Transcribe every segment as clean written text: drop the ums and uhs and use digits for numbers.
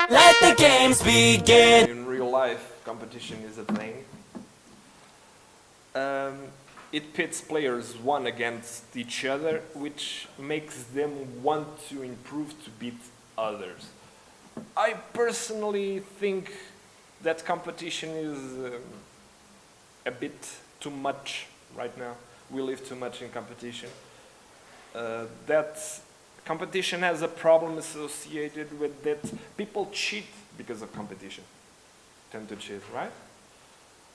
Let the games begin. In real life, competition is a thing. It pits players one against each other, which makes them want to improve to beat others. I personally think that competition is a bit too much right now. We live too much in competition. That competition has a problem associated with that people cheat because of competition. Tend to cheat, right?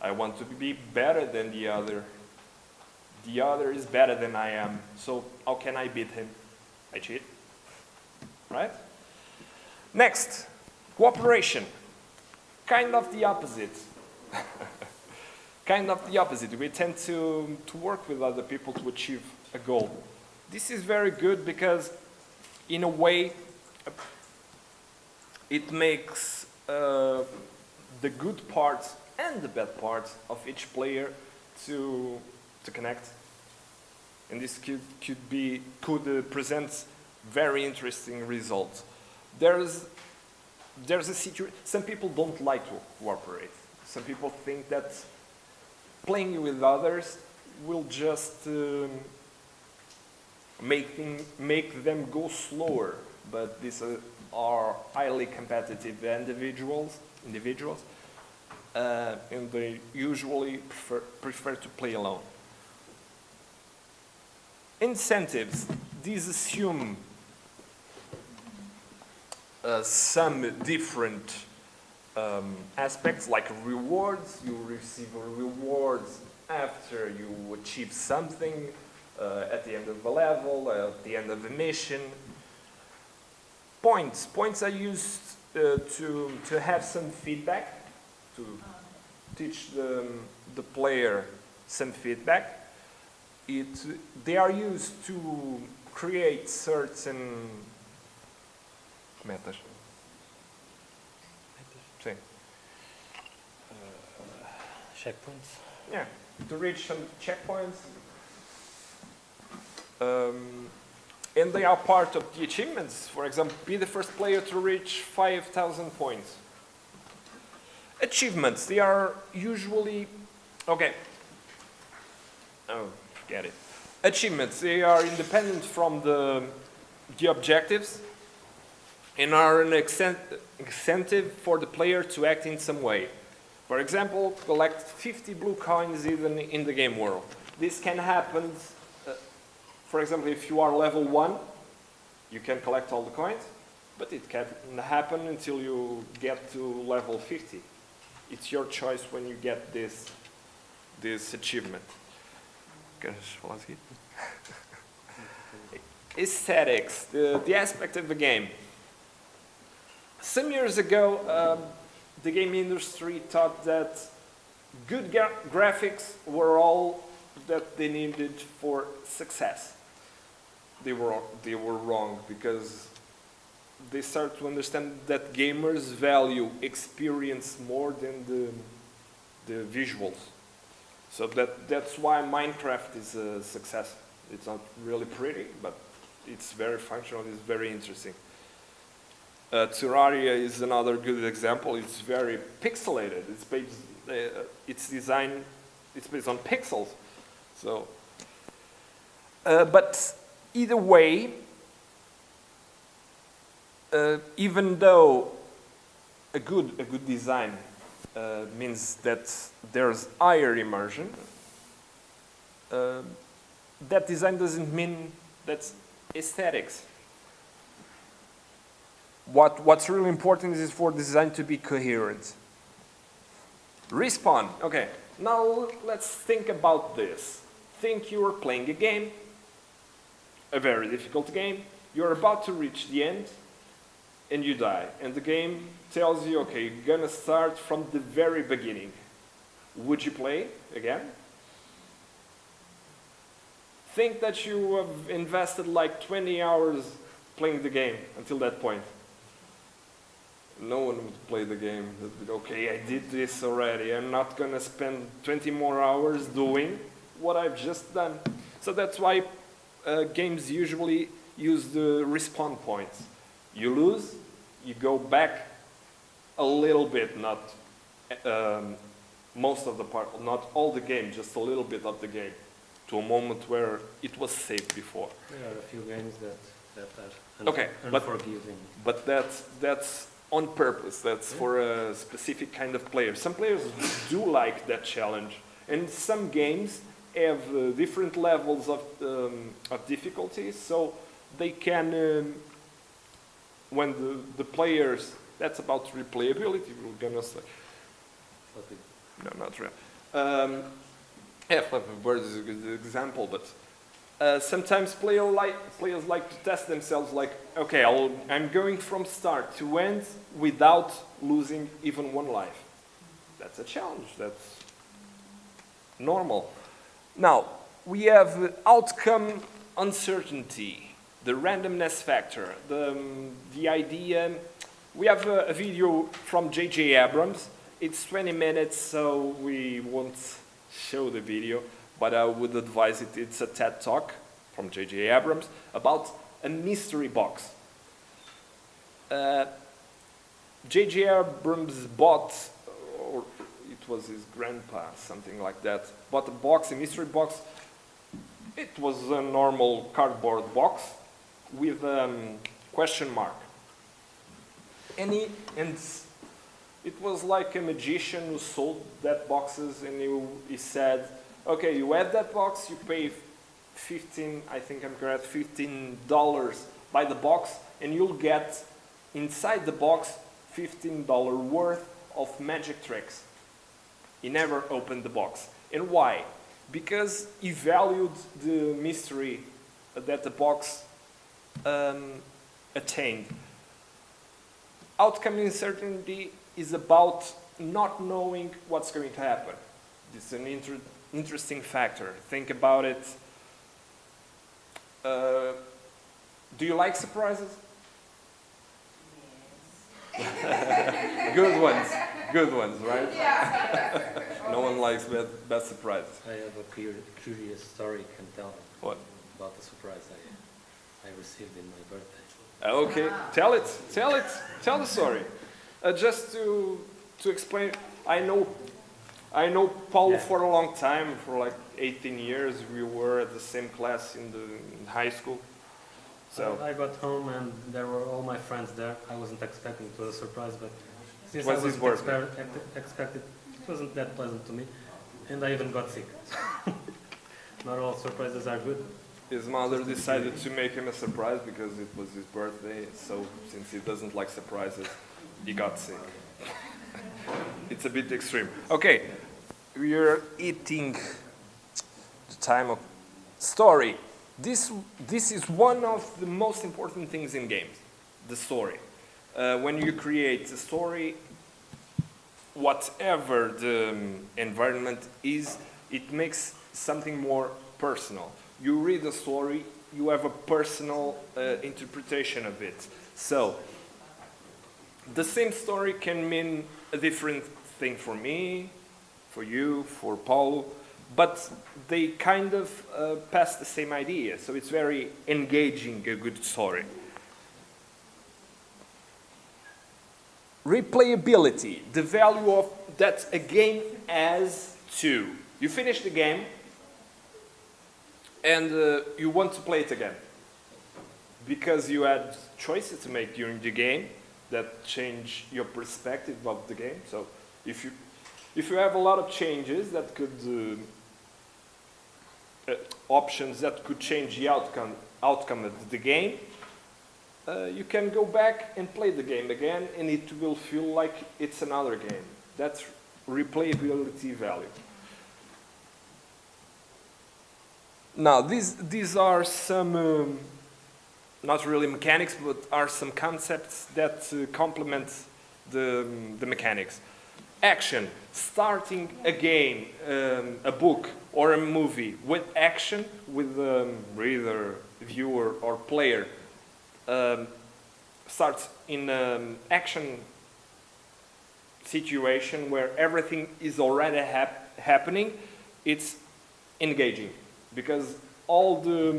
I want to be better than the other. The other is better than I am, so how can I beat him? I cheat, right? Next, cooperation. Kind of the opposite. Kind of the opposite. We tend to work with other people to achieve a goal. This is very good because, in a way, it makes the good parts and the bad parts of each player to connect. And this could present very interesting results. There's a situation. Some people don't like to cooperate. Some people think that playing with others will just make them go slower. But these are highly competitive individuals, and they usually prefer to play alone. Incentives. These assume some different aspects, like rewards. You receive rewards after you achieve something, at the end of a level, at the end of a mission. Points. Points are used to have some feedback, to teach the player some feedback. They are used to create certain metas. Sim. Checkpoints. Yeah, to reach some checkpoints. And they are part of the achievements. For example, be the first player to reach 5,000 points. Achievements, they are usually, okay. Oh, forget it. Achievements, they are independent from the objectives and are an incentive for the player to act in some way. For example, collect 50 blue coins even in the game world. This can happen, for example, if you are level 1, you can collect all the coins, but it can happen until you get to level 50. It's your choice when you get this achievement. Queres falar a seguir? Aesthetics, the aspect of the game. Some years ago, the game industry thought that good graphics were all that they needed for success. They were wrong, because they started to understand that gamers value experience more than the visuals. So that's why Minecraft is a success. It's not really pretty, but it's very functional, it's very interesting. Terraria is another good example. It's very pixelated. It's based on pixels. So, but either way, even though a good design means that there's higher immersion, that design doesn't mean that's aesthetics. What's really important is for design to be coherent. Respawn. Okay, now let's think about this. Think you are playing a game, a very difficult game. You're about to reach the end, and you die. And the game tells you, okay, you're gonna start from the very beginning. Would you play again? Think that you have invested like 20 hours playing the game until that point. No one would play the game. Okay, I did this already. I'm not gonna spend 20 more hours doing what I've just done. So that's why games usually use the respawn points. You lose, you go back a little bit, not most of the part, not all the game, just a little bit of the game, to a moment where it was safe before. There are a few games that are Okay, unforgiving. But that's on purpose. That's for a specific kind of player. Some players do like that challenge, and some games have different levels of difficulty, so they can, when the players, that's about replayability, we're gonna say. Okay. No, not real. Yeah, Flappy Bird is a good example, but sometimes players like to test themselves like, okay, I'm going from start to end without losing even one life. That's a challenge, that's normal. Now, we have outcome uncertainty, the randomness factor, the idea. We have a video from J.J. Abrams. It's 20 minutes, so we won't show the video, but I would advise it. It's a TED Talk from J.J. Abrams about a mystery box. J.J. Abrams bought, or it was his grandpa, something like that, bought a box, a mystery box. It was a normal cardboard box with a question mark. And it was like a magician who sold that boxes, and he said, okay, you add that box, you pay $15 by the box, and you'll get inside the box $15 worth of magic tricks. He never opened the box. And why? Because he valued the mystery that the box attained. Outcome uncertainty is about not knowing what's going to happen. It's an interesting factor. Think about it. Do you like surprises? Yes. Good ones, right? Yeah. No one likes bad surprises. I have a curious story I can tell. What? About the surprise I received in my birthday. Okay, tell the story. Just to explain, I know Paulo for a long time, for like 18 years. We were at the same class in high school. So I got home and there were all my friends there. I wasn't expecting it was a surprise, but since It was I his wasn't birthday. expected, it wasn't that pleasant to me, and I even got sick. Not all surprises are good. His mother decided to make him a surprise because it was his birthday. So since he doesn't like surprises, he got sick. It's a bit extreme. Okay, we are eating the time of story. This is one of the most important things in games, the story. When you create a story, whatever the environment is, it makes something more personal. You read a story, you have a personal interpretation of it. So, the same story can mean a different thing for me, for you, for Paulo, but they kind of pass the same idea. So it's very engaging, a good story. Replayability, the value of that a game has to. You finish the game and you want to play it again because you had choices to make during the game that change your perspective of the game. So if you have a lot of changes that could options that could change the outcome of the game, you can go back and play the game again, and it will feel like it's another game. That's replayability value. Now, these are some, not really mechanics, but are some concepts that complement the mechanics. Action, starting a game, a book, or a movie with action, with the reader, viewer, or player, starts in an action situation where everything is already happening. It's engaging because all the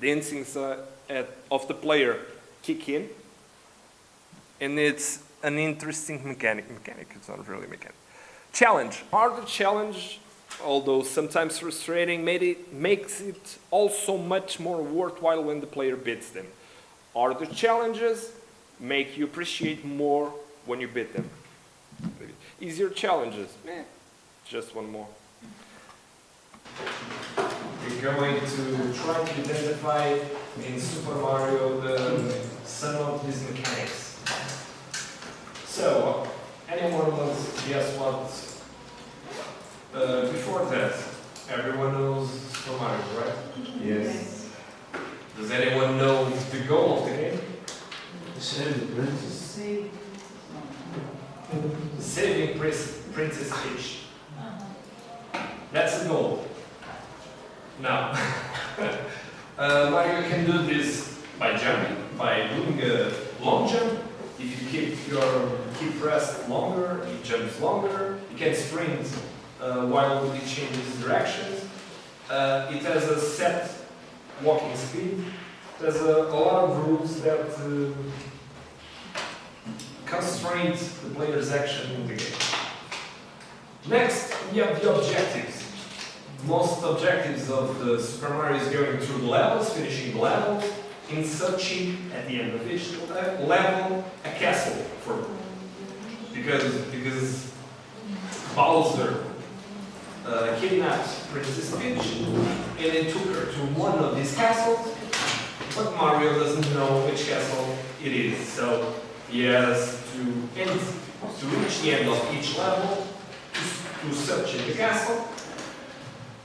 instincts of the player kick in, and it's an interesting mechanic. It's not really mechanic. Challenge. Harder challenge, although sometimes frustrating, makes it also much more worthwhile when the player beats them. Harder challenges make you appreciate more when you beat them. Easier challenges, just one more. We're going to try to identify in Super Mario some of these mechanics. So, anyone wants to guess what? Before that, everyone knows Super Mario, right? Yes. Does anyone know the goal of the game? Saving Princess Peach. That's the goal. Now, Mario can do this by jumping, by doing a long jump. If you keep pressed longer, it jumps longer. You can sprint while it changes directions. It has a set walking speed. There's a lot of rules that constrain the player's action in the game. Next, we have the objectives. Most objectives of the Super Mario is going through the levels, finishing the levels, in searching at the end of each level a castle because Bowser kidnapped Princess Peach and then took her to one of these castles, but Mario doesn't know which castle it is, so he has to reach the end of each level to search in the castle,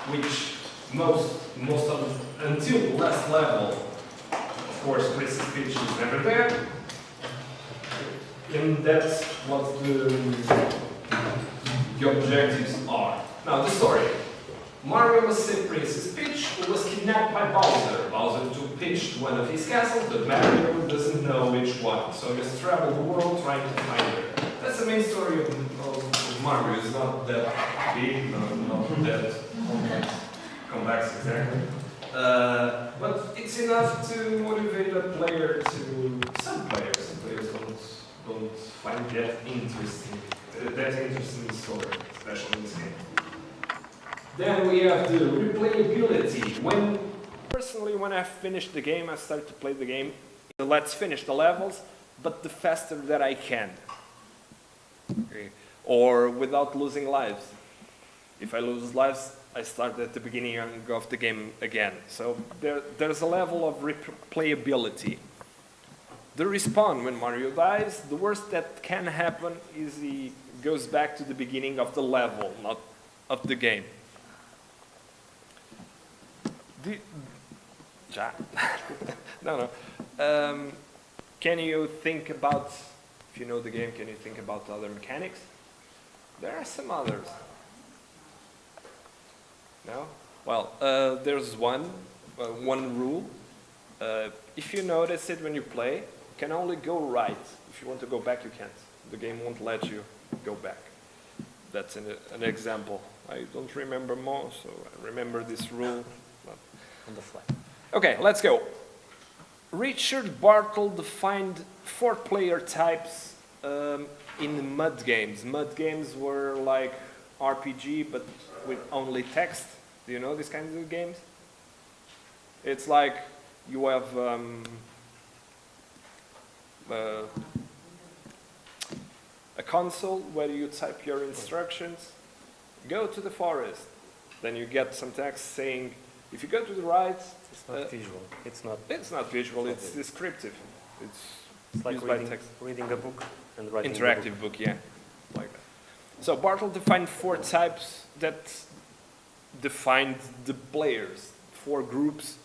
which most of until the last level, of course, Princess Peach is never there, and that's what the objectives are. Now the story. Mario must save Princess Peach, who was kidnapped by Bowser. Bowser took Peach to one of his castles, but Mario doesn't know which one, so he must travel the world trying to find her. That's the main story of Mario. It's not that big, not that complex exactly. But it's enough to motivate a player to... Some players don't find that interesting story, especially in this game. Then we have the replayability. Personally, when I finish the game, I start to play the game. Let's finish the levels, but the faster that I can. Okay. Or without losing lives. If I lose lives, I start at the beginning of the game again. So there's a level of replayability. The respawn, when Mario dies, the worst that can happen is he goes back to the beginning of the level, not of the game. No. Can you think about, if you know the game, can you think about other mechanics? There are some others. No? Well, there's one rule. If you notice it when you play, you can only go right. If you want to go back, you can't. The game won't let you go back. That's an example. I don't remember more, so I remember this rule. On the fly. Okay, let's go. Richard Bartle defined 4 player types in mud games. Mud games were like RPG, but with only text. Do you know these kinds of games? It's like you have a console where you type your instructions. Go to the forest. Then you get some text saying, if you go to the right... It's not visual. It's not visual, it's descriptive. It's like used by text. Reading a book and writing interactive a book, yeah. Like that. So Bartle defined 4 types that defined the players, 4 groups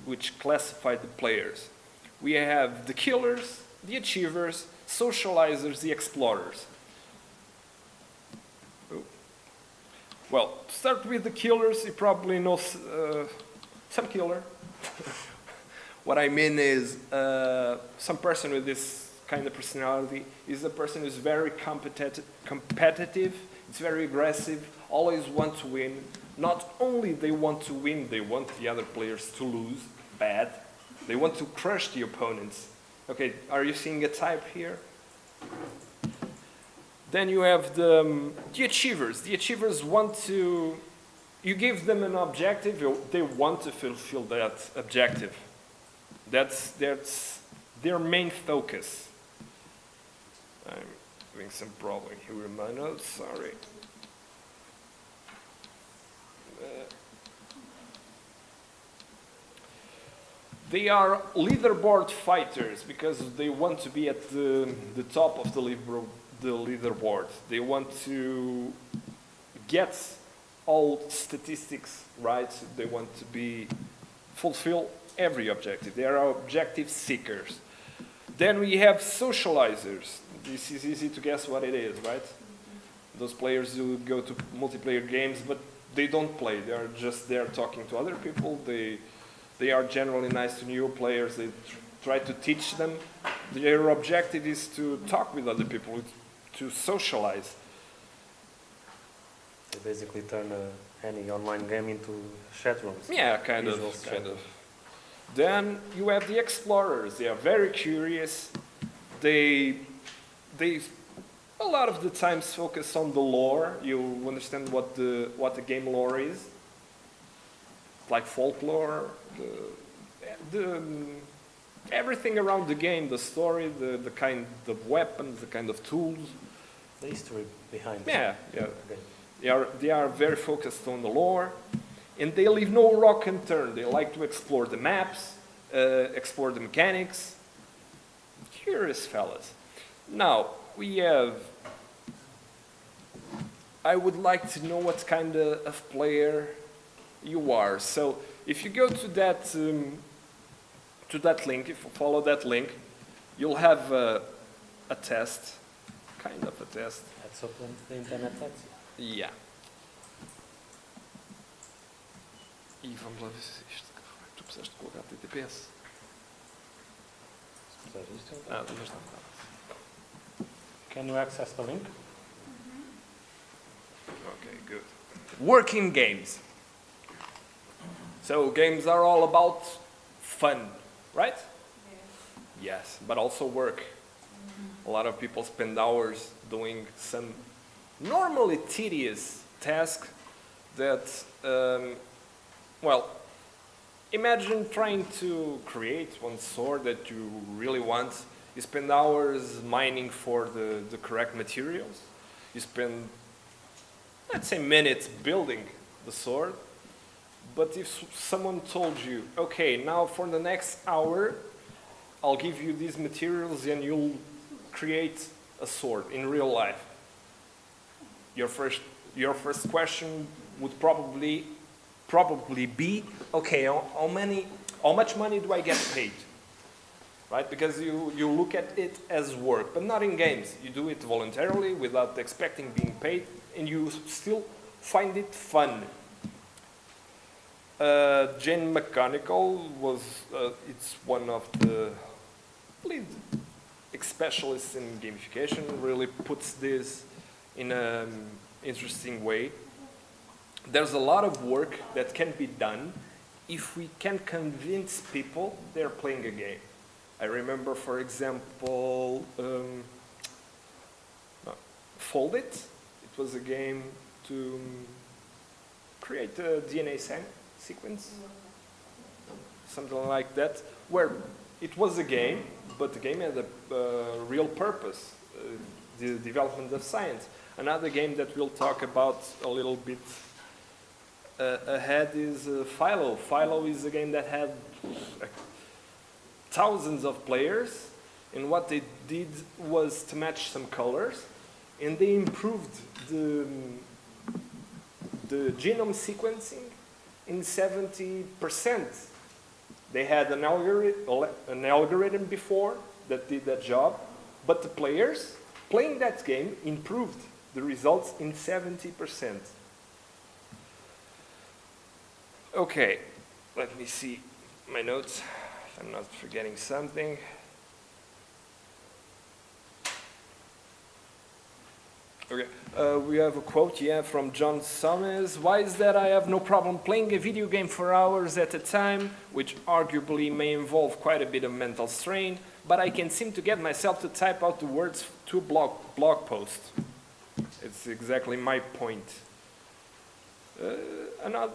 which classify the players. We have the killers, the achievers, socializers, the explorers. Well, to start with the killers, you probably know some killer. What I mean is some person with this kind of personality is a person who's very competitive, it's very aggressive, always want to win. Not only they want to win, they want the other players to lose, bad. They want to crush the opponents. Okay, are you seeing a type here? Then you have the achievers. The achievers want to, you give them an objective, they want to fulfill that objective. That's their main focus. I'm having some problem here in my notes, sorry. They are leaderboard fighters because they want to be at the top of the leaderboard. They want to get all statistics right. They want to fulfill every objective. They are objective seekers. Then we have socializers. This is easy to guess what it is, right? Those players who go to multiplayer games, but they don't play. They are just there talking to other people. They are generally nice to new players. They try to teach them. Their objective is to talk with other people, to socialize. They basically turn any online game into chat rooms. Yeah, kind of. Then you have the explorers. They are very curious. They a lot of the times focus on the lore. You understand what the game lore is, like folklore, the everything around the game, the story, the kind of weapons, the kind of tools. The history behind it. Yeah. Okay. They are very focused on the lore, and they leave no rock and turn. They like to explore the maps, explore the mechanics. Curious fellas. Now, we have... I would like to know what kind of player you are. So, if you go to that link, if you follow that link, you'll have a test, kind of a test. That's open to the internet text. Yeah. E vamos lá ver se isto... Tu precisaste colocar TTPS. Mas não. Can you access the link? Okay, good. Working games. So games are all about fun, right? Yes, but also work. A lot of people spend hours doing some normally tedious task that, well, imagine trying to create one sword that you really want. You spend hours mining for the correct materials. You spend, let's say, minutes building the sword. But if someone told you, okay, now for the next hour, I'll give you these materials and you'll create a sword in real life. Your first question would probably be, okay, how much money do I get paid? Right? Because you look at it as work, but not in games. You do it voluntarily without expecting being paid, and you still find it fun. Jane Mechanical it's one of the lead specialists in gamification, really puts this in an interesting way. There's a lot of work that can be done if we can convince people they're playing a game. I remember, for example, Fold It. It was a game to create a DNA sequence, something like that, where it was a game, but the game had a real purpose, the development of science. Another game that we'll talk about a little bit ahead is Philo. Philo is a game that had thousands of players, and what they did was to match some colors, and they improved the genome sequencing in 70%. They had an algorithm before that did that job, but the players playing that game improved the results in 70%. Okay, let me see my notes, if I'm not forgetting something. Okay, we have a quote, yeah, from John Summers. Why is that I have no problem playing a video game for hours at a time, which arguably may involve quite a bit of mental strain, but I can seem to get myself to type out the words to a blog post. It's exactly my point. Another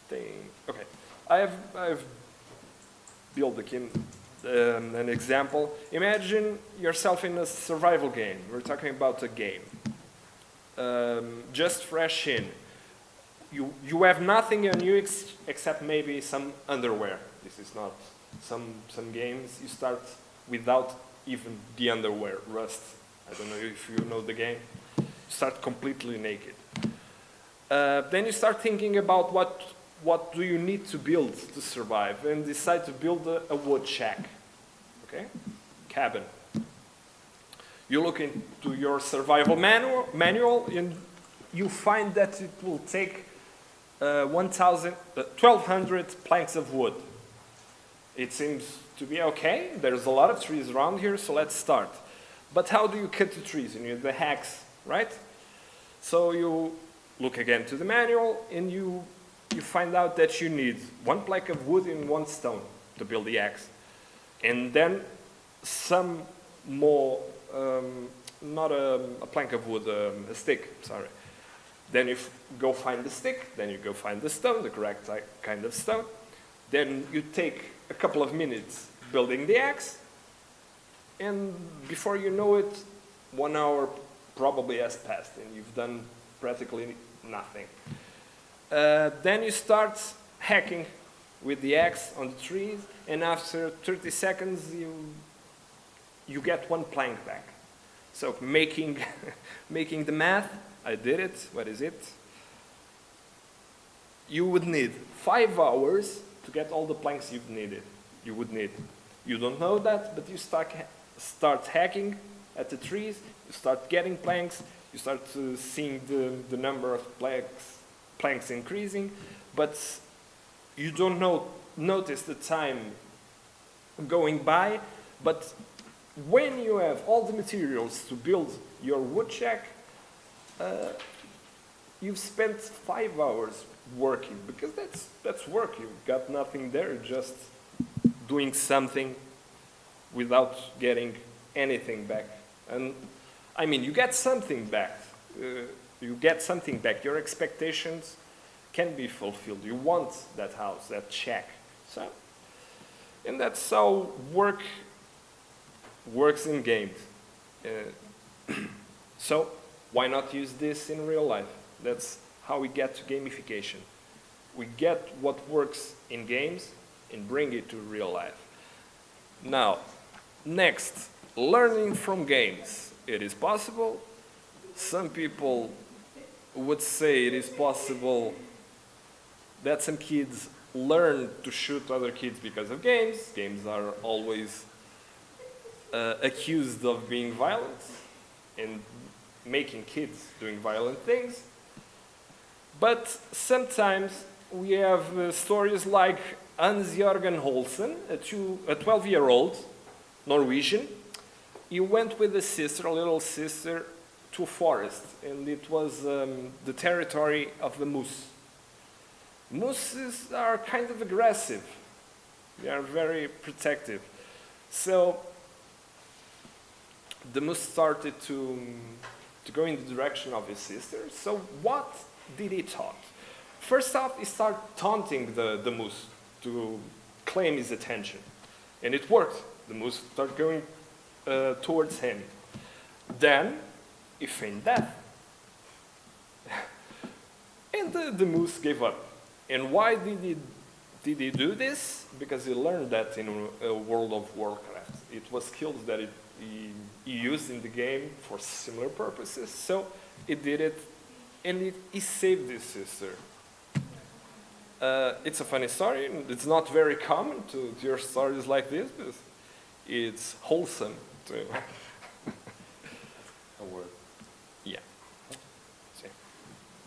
thing, okay, I've built an example. Imagine yourself in a survival game. We're talking about a game. Just fresh in. You have nothing on you except maybe some underwear. This is not some games you start without even the underwear. Rust. I don't know if you know the game. You start completely naked. Then you start thinking about what do you need to build to survive, and decide to build a wood shack. Okay, cabin. You look into your survival manual and you find that it will take 1,200 planks of wood. It seems to be okay. There's a lot of trees around here, so let's start. But how do you cut the trees? You need the hacks, right? So you look again to the manual and you find out that you need 1 plank of wood and 1 stone to build the axe. And then some more, not a plank of wood, a stick, sorry. Then you go find the stick, then you go find the stone, the correct kind of stone. Then you take a couple of minutes building the axe, and before you know it, 1 hour probably has passed and you've done practically nothing. Then you start hacking with the axe on the trees, and after 30 seconds you get 1 plank back. So making the math, I did it. What is it? You would need 5 hours to get all the planks you would need. You don't know that, but you start hacking at the trees. You start getting planks. You start seeing the number of planks increasing, but you don't notice the time going by. But when you have all the materials to build your wood shack, you've spent 5 hours working, because that's work. You've got nothing there, just doing something without getting anything back. And I mean, you get something back. Your expectations can be fulfilled. You want that house, that shack. So, and that's how works in games. So why not use this in real life? That's how we get to gamification. We get what works in games and bring it to real life. Now, next, learning from games. It is possible. Some people would say it is possible that some kids learn to shoot other kids because of games. Games are always accused of being violent and making kids doing violent things. But sometimes we have stories like Hans-Jørgen Holsen, a 12-year-old Norwegian. He went with a little sister, to a forest, and it was the territory of the moose. Mooses are kind of aggressive. They are very protective. So the moose started to go in the direction of his sister. So what did he taunt? First off, he started taunting the moose to claim his attention. And it worked. The moose started going towards him. Then he feigned death. And the moose gave up. And why did he do this? Because he learned that in World of Warcraft. It was skills that he used in the game for similar purposes. So he did it, and he saved his sister. It's a funny story. It's not very common to hear stories like this, but it's wholesome too.